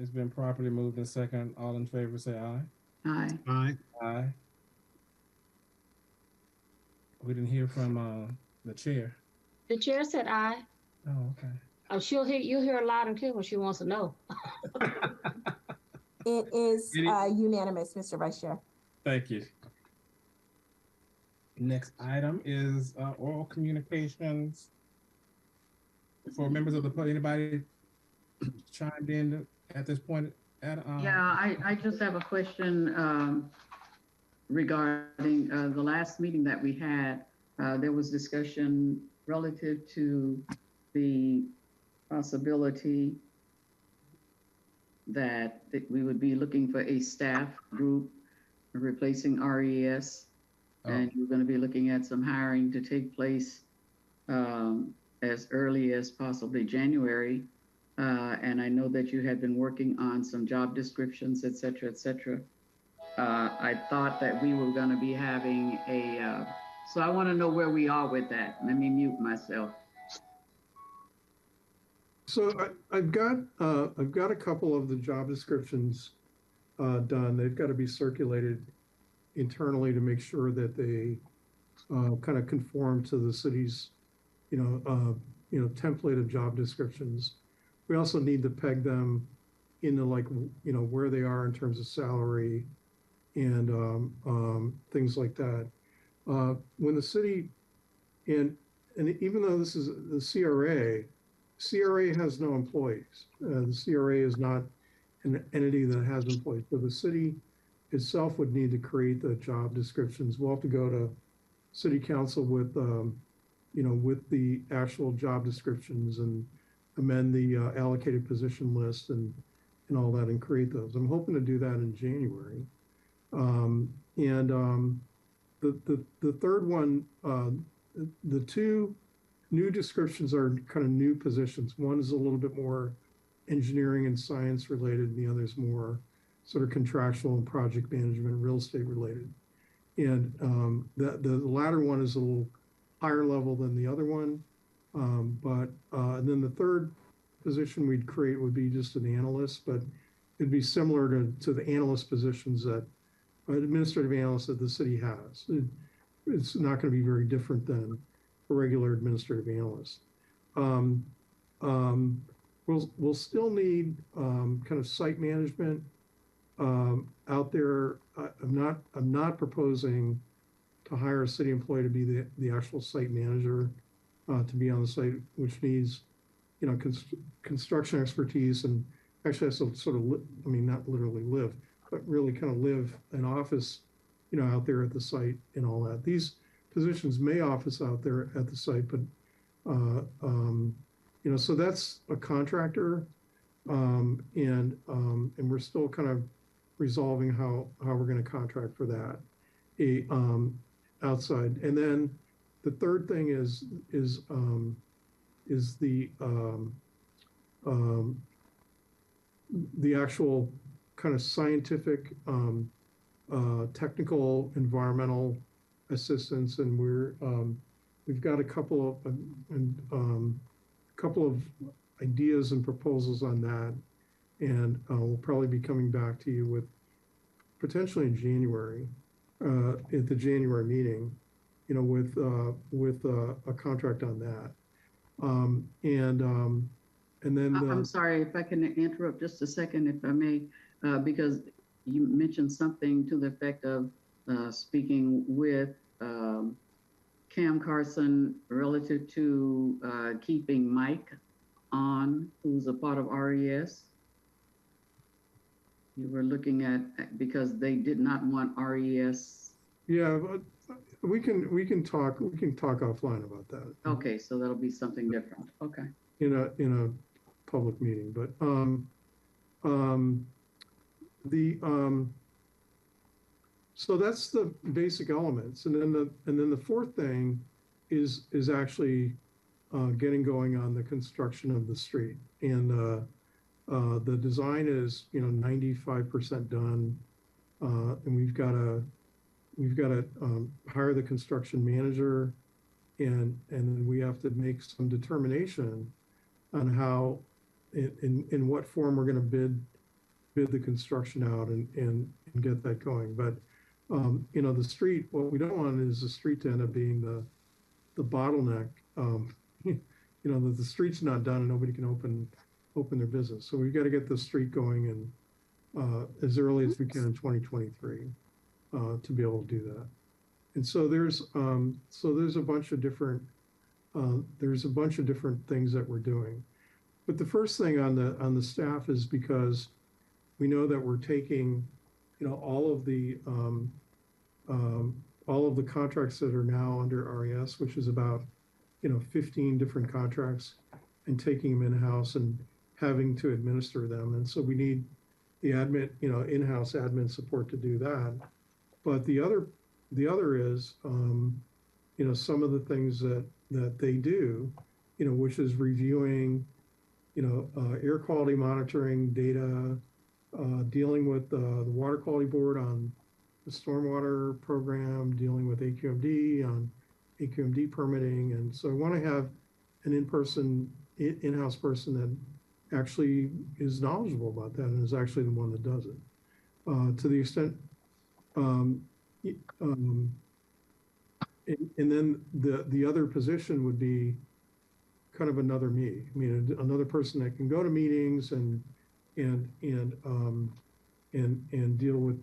It's been properly moved and second. All in favor, say aye. Aye. Aye. Aye. We didn't hear from the chair. The chair said aye. Oh, okay. Oh, you'll hear loud and clear when she wants to know. It is unanimous, Mr. Vice Chair. Thank you. Next item is oral communications for members of the public. Anybody chimed in at this point? Yeah, I just have a question regarding the last meeting that we had. There was discussion relative to the possibility that we would be looking for a staff group replacing RES. And you're going to be looking at some hiring to take place as early as possibly January. And I know that you had been working on some job descriptions, et cetera, et cetera. I thought that we were going to be having so I want to know where we are with that. Let me mute myself. So I've got a couple of the job descriptions done. They've got to be circulated internally to make sure that they kind of conform to the city's, template of job descriptions. We also need to peg them into where they are in terms of salary and things like that. When the city and even though this is the CRA has no employees. The CRA is not an entity that has employees. So the city itself would need to create the job descriptions. We'll have to go to city council with, with the actual job descriptions and amend the allocated position list and all that and create those. I'm hoping to do that in January. The third one, the two new descriptions are kind of new positions. One is a little bit more engineering and science related, and the other is more sort of contractual and project management, real estate related. And the latter one is a little higher level than the other one. And then the third position we'd create would be just an analyst, but it'd be similar to the analyst positions that administrative analysts that the city has. It's not going to be very different than a regular administrative analyst. We'll still need kind of site management out there. I'm not proposing to hire a city employee to be the actual site manager to be on the site, which needs, construction expertise and actually has to sort of, not literally live, but really kind of live in office, out there at the site and all that. These positions may office out there at the site, but, so that's a contractor. And we're still kind of resolving how we're going to contract for that outside. And then the third thing is the actual kind of scientific, technical, environmental assistance, and we've got a couple of ideas and proposals on that, and we'll probably be coming back to you with potentially in January at the January meeting, with a contract on that, and then I'm sorry if I can interrupt just a second, if I may, because you mentioned something to the effect of speaking with Cam Carson relative to keeping Mike on, who's a part of RES. You were looking at, because they did not want RES. Yeah, but we can talk offline about that. Okay, so that'll be something different. Okay. In a public meeting, but so that's the basic elements, and then the fourth thing is actually getting going on the construction of the street, and the design is 95% done, and we've got to hire the construction manager, and then we have to make some determination on how in what form we're going to bid the construction out and get that going. But the street, what we don't want is the street to end up being the bottleneck. The street's not done and nobody can open their business. So we've got to get the street going and as early as we can in 2023 to be able to do that. And so there's a bunch of different things that we're doing. But the first thing on the staff is, because we know that we're taking all of the contracts that are now under RES, which is about 15 different contracts, and taking them in-house and having to administer them. And so we need the admin, in-house admin support to do that. But the other is some of the things that they do, which is reviewing air quality monitoring data, dealing with the water quality board on the stormwater program, dealing with AQMD on AQMD permitting. And so I want to have an in-house person that actually is knowledgeable about that and is actually the one that does it. To the extent, and then the other position would be kind of another me. I mean, another person that can go to meetings and deal with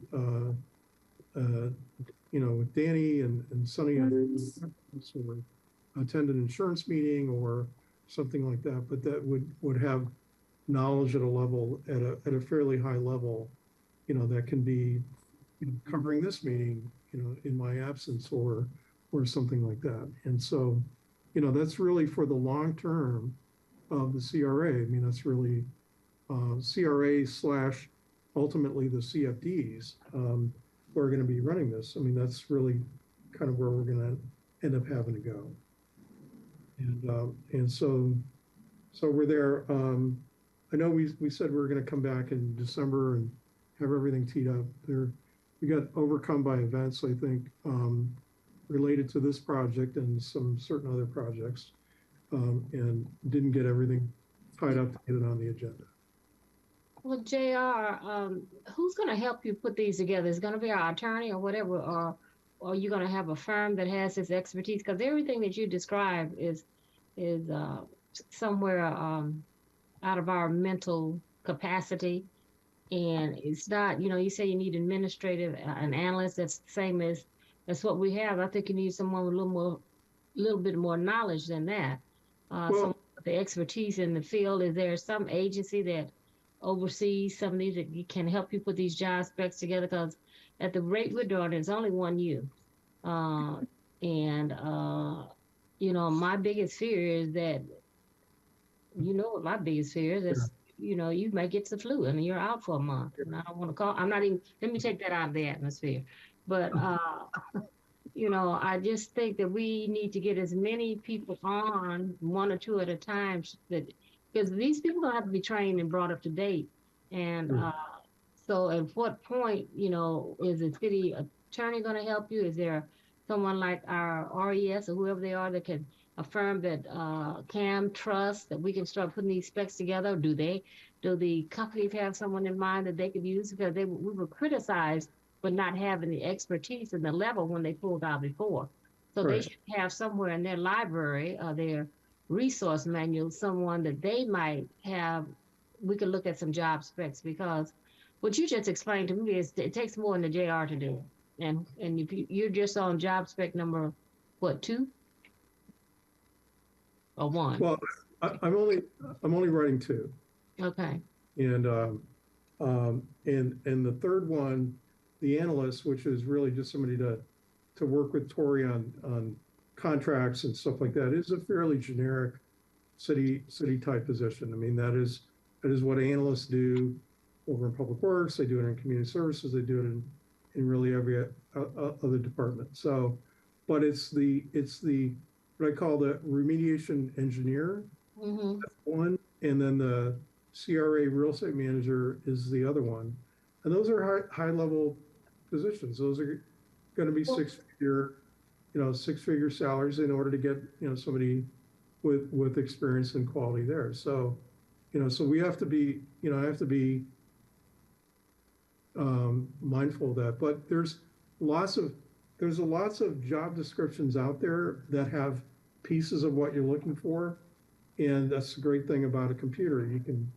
with Danny and Sunny, or attend an insurance meeting or something like that. But that would have knowledge at a level, at a fairly high level, that can be covering this meeting, in my absence or something like that. And so, that's really for the long term of the CRA. I mean, that's really CRA / ultimately the CFDs who are going to be running this. I mean, that's really kind of where we're going to end up having to go. And so we're there. I know we said we were going to come back in December and have everything teed up. We got overcome by events, I think, related to this project and some certain other projects, and didn't get everything tied up to get it on the agenda. Well, JR, who's going to help you put these together? Is it going to be our attorney or whatever, or are you going to have a firm that has this expertise? Because everything that you described is somewhere out of our mental capacity, and it's not. You say you need administrative, an analyst. That's the same as that's what we have. I think you need someone with a little bit more knowledge than that. Someone with the expertise in the field. Is there some agency that oversees some of these that can help you put these job specs together? Because at the rate we're doing, there's only one you. My biggest fear is that, what my biggest fear is, you might get the flu and you're out for a month. And I don't want to let me take that out of the atmosphere. But, I just think that we need to get as many people on, one or two at a time, because these people don't have to be trained and brought up to date. And so at what point, is the city attorney going to help you? Is there someone like our RES or whoever they are that can affirm that CAM trusts that we can start putting these specs together? Do the companies have someone in mind that they could use? Because we were criticized for not having the expertise and the level when they pulled out before. So they should have somewhere in their library or their resource manual, someone that they might have. We could look at some job specs, because what you just explained to me is it takes more than the JR to do it. And if you're just on job spec number, what, 2 or 1? Well, I'm only writing 2. Okay. And and the third one, the analyst, which is really just somebody to work with Tori on contracts and stuff like that, is a fairly generic city type position. I mean, that is what analysts do over in public works. They do it in community services. They do it in really every other department. So, but it's the what I call the remediation engineer. Mm-hmm. That's one, and then the CRA real estate manager is the other one, and those are high level positions. Those are going to be six figure salaries in order to get somebody with experience and quality there. So so we have to be mindful of that. But there's lots of job descriptions out there that have pieces of what you're looking for, and that's the great thing about a computer. You can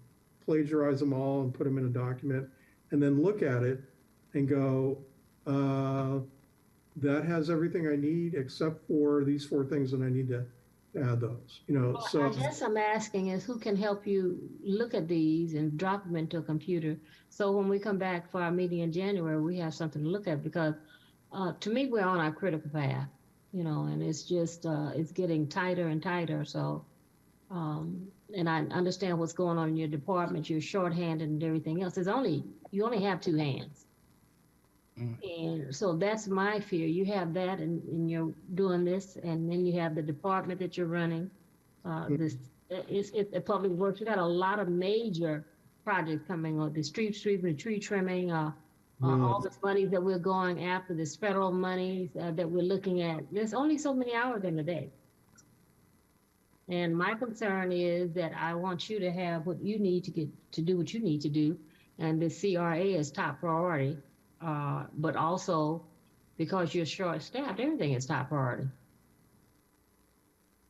plagiarize them all and put them in a document, and then look at it and go, that has everything I need except for these 4 things, and I need to add those. Well, So I guess I'm asking is who can help you look at these and drop them into a computer, so when we come back for our meeting in January, we have something to look at, because to me, we're on our critical path, and it's just it's getting tighter and tighter. So and I understand what's going on in your department. You're shorthanded and everything else. You only have 2 hands. And so that's my fear. You have that, and you're doing this, and then you have the department that you're running. It's the public works. You got a lot of major projects coming on, the street sweeping, tree trimming, all this money that we're going after, this federal money that we're looking at. There's only so many hours in the day. And my concern is that I want you to have what you need to get to do what you need to do, and the CRA is top priority. But also, because you're short-staffed, everything is top priority.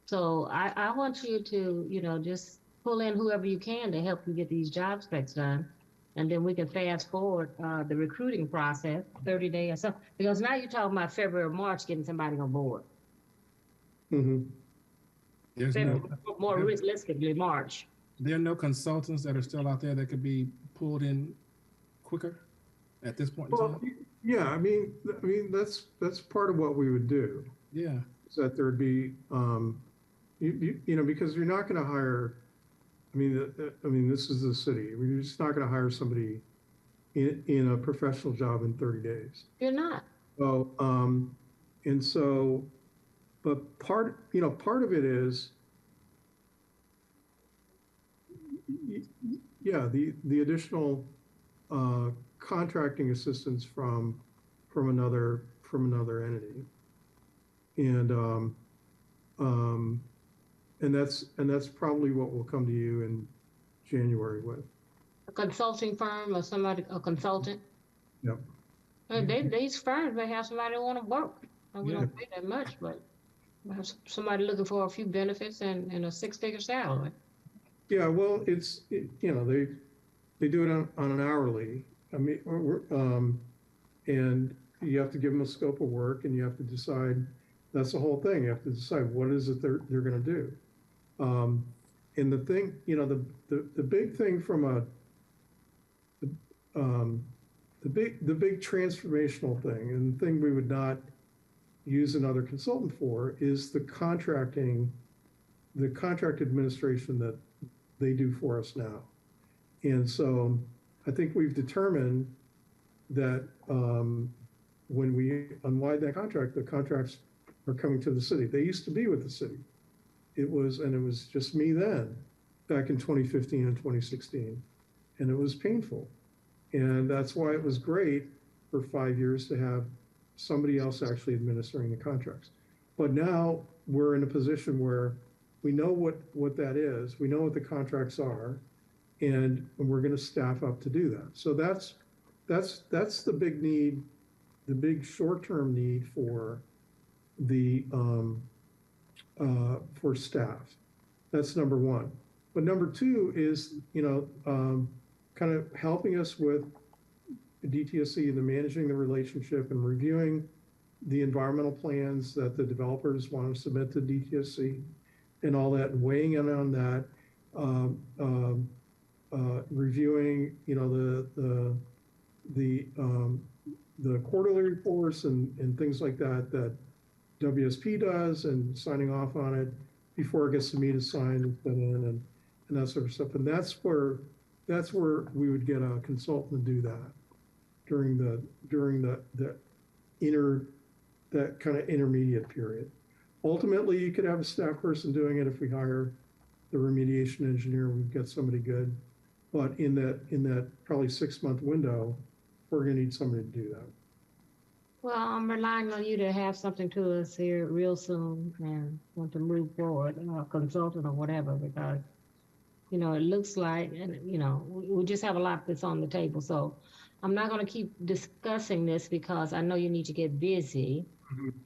So I want you to, just pull in whoever you can to help you get these job specs done. And then we can fast forward the recruiting process, 30 days or so. Because now you're talking about February or March getting somebody on board. Mm-hmm. More realistically, March. There are no consultants that are still out there that could be pulled in quicker at this point in time? Yeah, I mean that's part of what we would do. Yeah, is that there'd be because you're not going to hire. I mean, this is the city. You're just not going to hire somebody in a professional job in 30 days. You're not. So and so, but part of it is, the additional contracting assistance from another entity, and that's probably what will come to you in January with A consulting firm or somebody, a consultant. Yep. These firms may have somebody who want to work. We don't pay that much, but we have somebody looking for a few benefits and a 6-figure salary. Yeah, well, they do it on an hourly. I mean, and you have to give them a scope of work, and you have to decide. That's the whole thing. You have to decide what is it they're going to do. And the thing, the big thing from the big transformational thing, and the thing we would not use another consultant for, is the contract administration that they do for us now. And so I think we've determined that when we unwind that contract, the contracts are coming to the city. They used to be with the city. It was just me then, back in 2015 and 2016. And it was painful. And that's why it was great for 5 years to have somebody else actually administering the contracts. But now we're in a position where we know what that is. We know what the contracts are, and we're going to staff up to do that. So that's the big need, the big short-term need for the for staff. That's number one. But number two is kind of helping us with DTSC, the managing the relationship and reviewing the environmental plans that the developers want to submit to DTSC and all that, and weighing in on that, reviewing, you know, the quarterly reports and things like that that WSP does, and signing off on it before it gets to me to sign and put in and that sort of stuff. And that's where we would get a consultant to do that during that kind of intermediate period. Ultimately, you could have a staff person doing it if we hire the remediation engineer, we've got somebody good. But in that probably 6-month window, we're gonna need somebody to do that. Well, I'm relying on you to have something to us here real soon and want to move forward, consultant or whatever, because, you know, it looks like, and, you know, we just have a lot that's on the table. So I'm not going to keep discussing this because I know you need to get busy.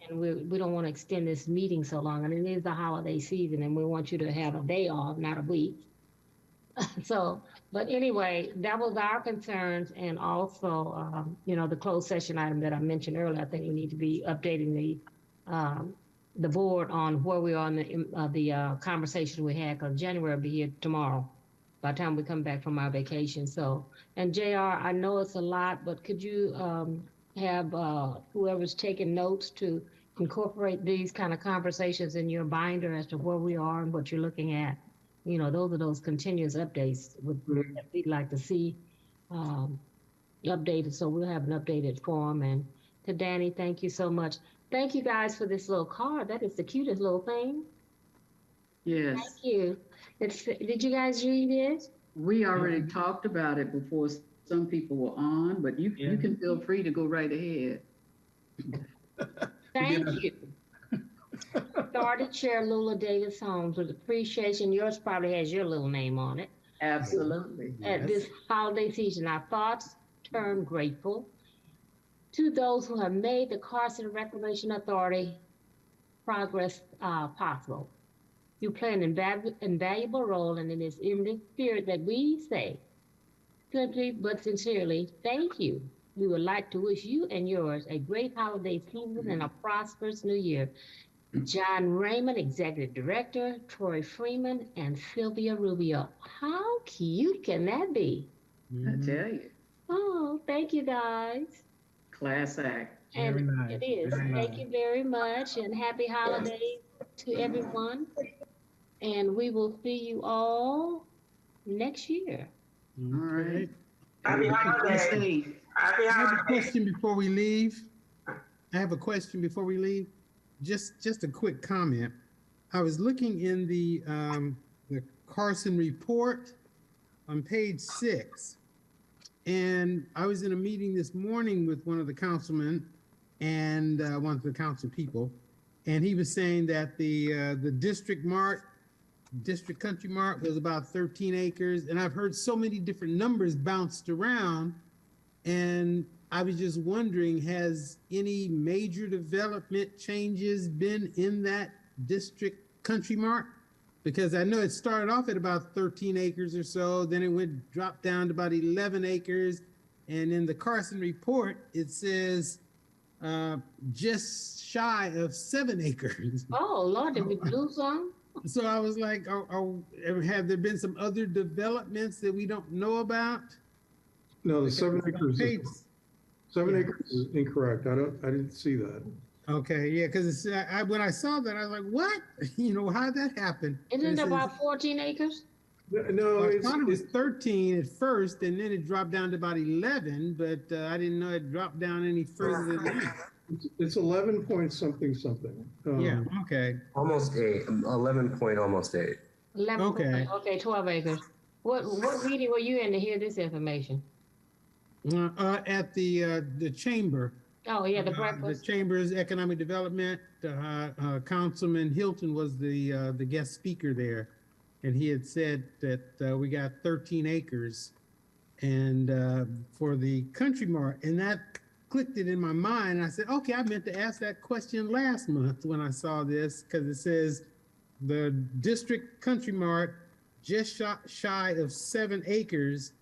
And we don't want to extend this meeting so long. And it is the holiday season and we want you to have a day off, not a week. So, but anyway, that was our concerns. And also, you know, the closed session item that I mentioned earlier, I think we need to be updating the board on where we are on the conversation we had, because January will be here tomorrow by the time we come back from our vacation. So, and JR, I know it's a lot, but could you have whoever's taking notes to incorporate these kind of conversations in your binder as to where we are and what you're looking at? You know, those are those continuous updates that we'd like to see updated. So we'll have an updated form. And to Danny, thank you so much. Thank you guys for this little card. That is the cutest little thing. Yes. Thank you. Did you guys read it? We already talked about it before some people were on, but you can feel free to go right ahead. Thank you. Authority Chair Lula Davis Holmes, with appreciation. Yours probably has your little name on it. Absolutely. At this holiday season, our thoughts turn grateful to those who have made the Carson Reclamation Authority progress possible. You play an invaluable role, and it is in this spirit that we say, simply but sincerely, thank you. We would like to wish you and yours a great holiday season and a prosperous new year. John Raymond, Executive Director, Troy Freeman, and Sylvia Rubio. How cute can that be? I tell you. Oh, thank you guys. Class act. And Very nice. it is. Very Thank nice. you very much, and happy holidays to everyone. And we will see you all next year. All right. Happy holidays. Safe. Happy I have a holidays. question before we leave. Just a quick comment. I was looking in the Carson report on page 6, and I was in a meeting this morning with one of the councilmen and one of the council people, and he was saying that the district country mart was about 13 acres, and I've heard so many different numbers bounced around, and I was just wondering, has any major development changes been in that district country mart? Because I know it started off at about 13 acres or so, then it dropped down to about 11 acres. And in the Carson report, it says just shy of 7 acres. Oh, Lord, did we lose some? So I was like, have there been some other developments that we don't know about? No, the Because 7 on acres. page- 7 acres is incorrect. I didn't see that. Okay, yeah, because when I saw that, I was like, what? You know, how'd that happen? Isn't it says- about 14 acres? No, Well, I it's, thought it was 13 at first, and then it dropped down to about 11, but I didn't know it dropped down any further than that. it's 11 point something something. Yeah, okay. Almost 8, 11 point almost 8. 11. Okay. Okay, 12 acres. What meeting were you in to hear this information? At the chamber. Oh, yeah, the The breakfast. Chamber's Economic Development, Councilman Hilton was the guest speaker there. And he had said that we got 13 acres and for the country mart, and that clicked it in my mind. And I said, okay, I meant to ask that question last month when I saw this, because it says the district country mart just shy of 7 acres.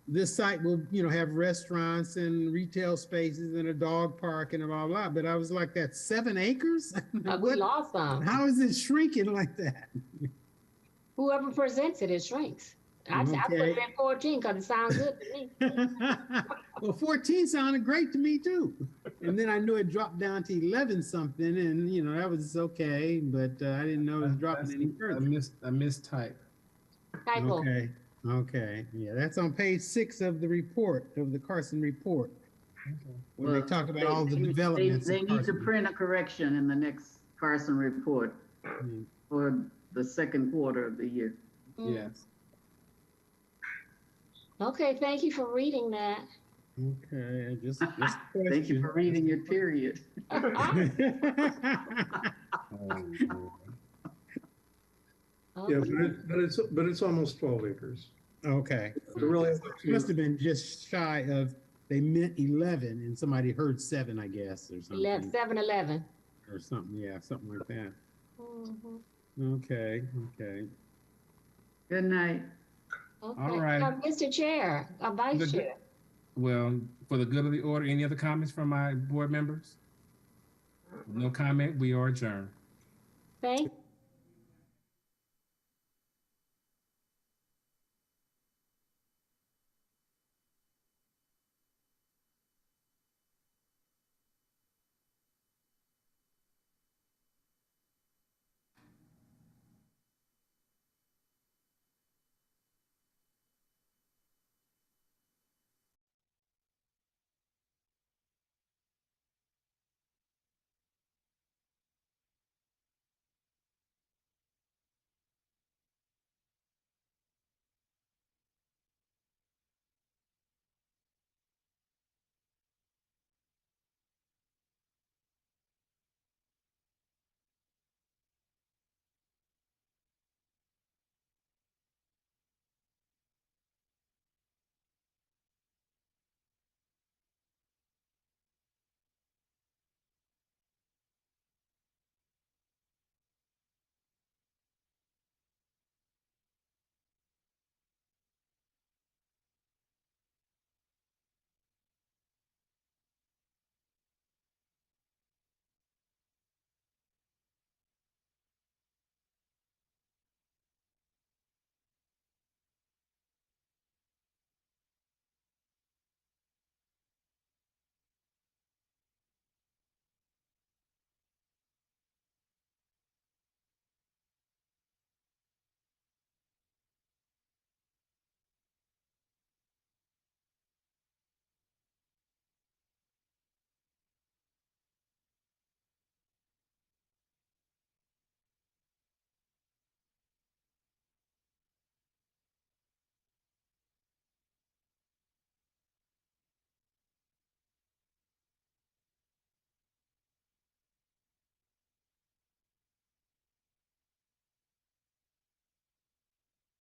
this site will, you know, have restaurants and retail spaces and a dog park and blah, blah, but I was like, that's 7 acres? We lost some. How is it shrinking like that? Whoever presents it, it shrinks. I put it at 14 because it sounds good to me. Well, 14 sounded great to me too. And then I knew it dropped down to 11 something, and you know, that was okay, but I didn't know it was dropping any further. I mistype. Typo. Okay, okay, yeah, that's on page 6 of the report, of the Carson report. Okay. When they talk about all the developments. They need to print a correction in the next Carson report for the second quarter of the year. Yes. Okay, thank you for reading that. Okay, just Thank you for reading it, period. Yeah, but it's almost 12 acres. Okay. So really, It must have been just shy of, they meant 11 and somebody heard 7, I guess, or something. 7-11. Or something, yeah, something like that. Mm-hmm. Okay, okay. Good night. Okay. All right. Mr. Chair, Vice Chair. Well, for the good of the order, any other comments from my board members? No comment, we are adjourned. Thank